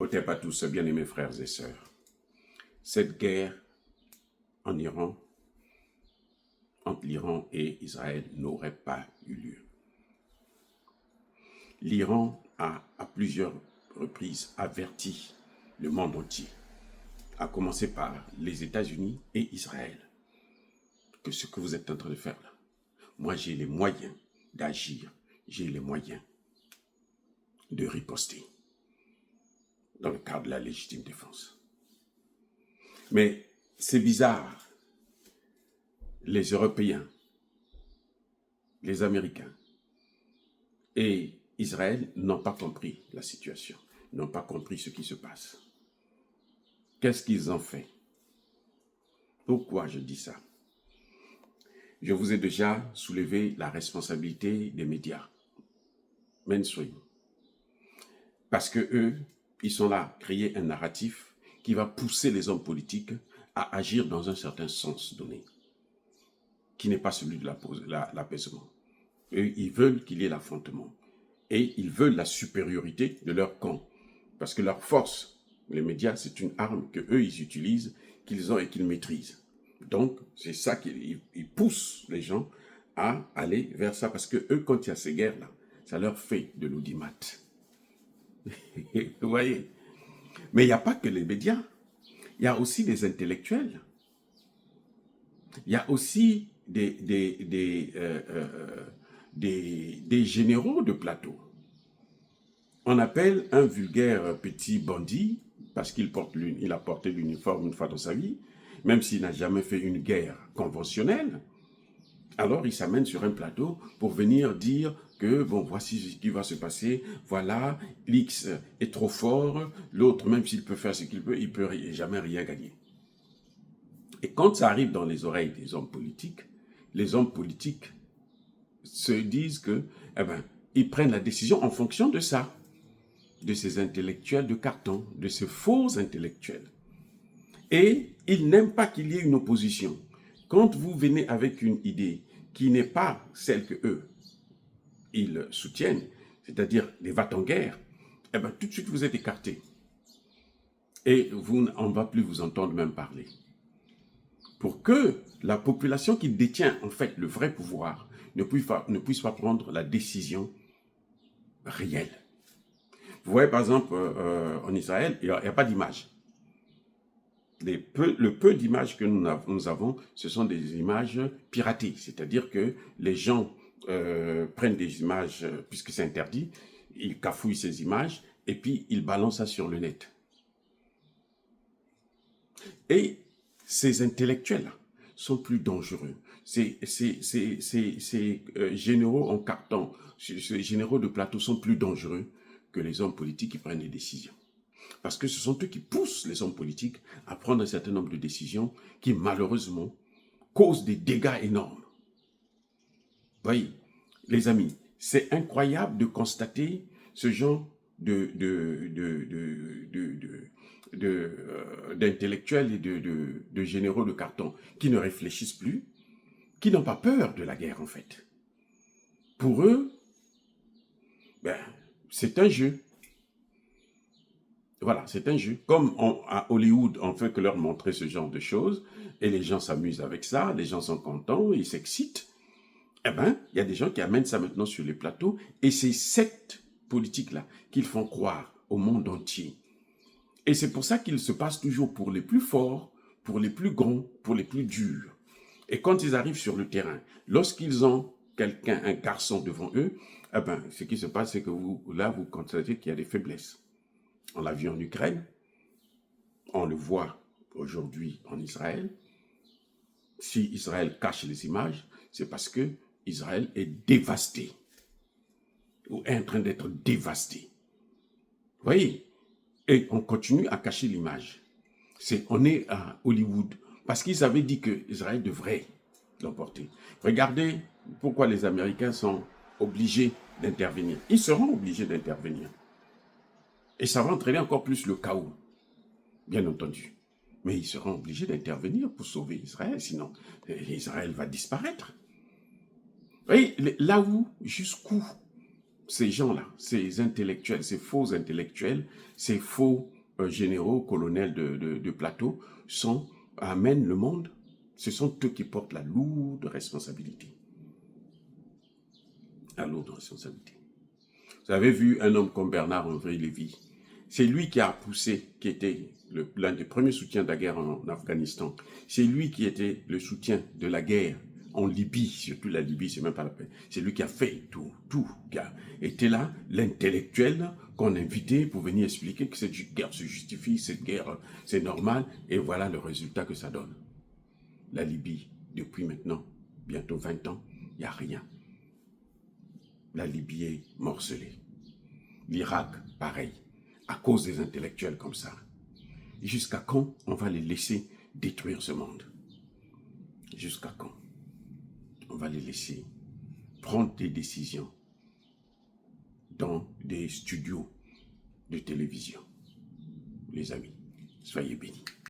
Otep à tous, bien-aimés frères et sœurs. Cette guerre en Iran, entre l'Iran et Israël, n'aurait pas eu lieu. L'Iran a, à plusieurs reprises, averti le monde entier, à commencer par les États-Unis et Israël, que ce que vous êtes en train de faire là, moi j'ai les moyens d'agir, j'ai les moyens de riposter dans le cadre de la légitime défense. Mais c'est bizarre, les Européens, les Américains et Israël n'ont pas compris la situation, n'ont pas compris ce qui se passe. Qu'est-ce qu'ils ont fait? Pourquoi je dis ça? Je vous ai déjà soulevé la responsabilité des médias mainstream. Parce que eux, ils sont là à créer un narratif qui va pousser les hommes politiques à agir dans un certain sens donné, qui n'est pas celui de l'apaisement. Eux, ils veulent qu'il y ait l'affrontement. Et ils veulent la supériorité de leur camp. Parce que leur force, les médias, c'est une arme qu'eux, ils utilisent, qu'ils ont et qu'ils maîtrisent. Donc, c'est ça qu'ils poussent les gens à aller vers ça. Parce que eux, quand il y a ces guerres-là, ça leur fait de l'audimat. Vous voyez? Mais il n'y a pas que les médias. Il y a aussi les intellectuels. Il y a aussi des généraux de plateau. On appelle un vulgaire petit bandit, parce qu'il a porté l'uniforme une fois dans sa vie, même s'il n'a jamais fait une guerre conventionnelle. Alors il s'amène sur un plateau pour venir dire que, bon, voici ce qui va se passer, voilà, l'X est trop fort, l'autre, même s'il peut faire ce qu'il peut, il ne peut jamais rien gagner. Et quand ça arrive dans les oreilles des hommes politiques, les hommes politiques se disent que, eh ben, ils prennent la décision en fonction de ça, de ces intellectuels de carton, de ces faux intellectuels. Et ils n'aiment pas qu'il y ait une opposition. Quand vous venez avec une idée qui n'est pas celle que eux, ils soutiennent, c'est-à-dire les va-t-en-guerre, eh ben, tout de suite vous êtes écarté. Et on ne va plus vous entendre même parler. Pour que la population qui détient en fait le vrai pouvoir ne puisse pas prendre la décision réelle. Vous voyez par exemple en Israël, il n'y a pas d'image. Le peu d'images que nous avons, ce sont des images piratées. C'est-à-dire que les gens prennent des images, puisque c'est interdit, ils cafouillent ces images et puis ils balancent ça sur le net. Et ces intellectuels-là sont plus dangereux. Ces généraux en carton, ces généraux de plateau sont plus dangereux que les hommes politiques qui prennent des décisions. Parce que ce sont eux qui poussent les hommes politiques à prendre un certain nombre de décisions qui, malheureusement, causent des dégâts énormes. Voyez, les amis, c'est incroyable de constater ce genre d'intellectuels et de généraux de carton qui ne réfléchissent plus, qui n'ont pas peur de la guerre, en fait. Pour eux, ben, c'est un jeu. Voilà, c'est un jeu. Comme à Hollywood, on fait que leur montrer ce genre de choses, et les gens s'amusent avec ça, les gens sont contents, ils s'excitent. Eh bien, il y a des gens qui amènent ça maintenant sur les plateaux, et c'est cette politique-là qu'ils font croire au monde entier. Et c'est pour ça qu'il se passe toujours pour les plus forts, pour les plus grands, pour les plus durs. Et quand ils arrivent sur le terrain, lorsqu'ils ont quelqu'un, un garçon devant eux, eh bien, ce qui se passe, c'est que vous constatez qu'il y a des faiblesses. On l'a vu en Ukraine, on le voit aujourd'hui en Israël. Si Israël cache les images, c'est parce que Israël est dévasté, ou est en train d'être dévasté. Vous voyez? Et on continue à cacher l'image. On est à Hollywood, parce qu'ils avaient dit que Israël devrait l'emporter. Regardez pourquoi les Américains sont obligés d'intervenir. Ils seront obligés d'intervenir. Et ça va entraîner encore plus le chaos, bien entendu. Mais ils seront obligés d'intervenir pour sauver Israël, sinon Israël va disparaître. Vous voyez, là où, jusqu'où ces gens-là, ces intellectuels, ces faux intellectuels, ces faux généraux, colonels de plateau, amènent le monde. Ce sont eux qui portent la lourde responsabilité. La lourde responsabilité. Vous avez vu un homme comme Bernard-Henri Lévy. C'est lui qui a poussé, qui était l'un des premiers soutiens de la guerre en Afghanistan. C'est lui qui était le soutien de la guerre en Libye, surtout la Libye, c'est même pas la peine. C'est lui qui a fait tout, qui a été là, l'intellectuel qu'on invitait pour venir expliquer que cette guerre se justifie, cette guerre, c'est normal, et voilà le résultat que ça donne. La Libye, depuis maintenant, bientôt 20 ans, il n'y a rien. La Libye est morcelée. L'Irak, pareil, à cause des intellectuels comme ça. Jusqu'à quand on va les laisser détruire ce monde? Jusqu'à quand on va les laisser prendre des décisions dans des studios de télévision? Les amis, soyez bénis.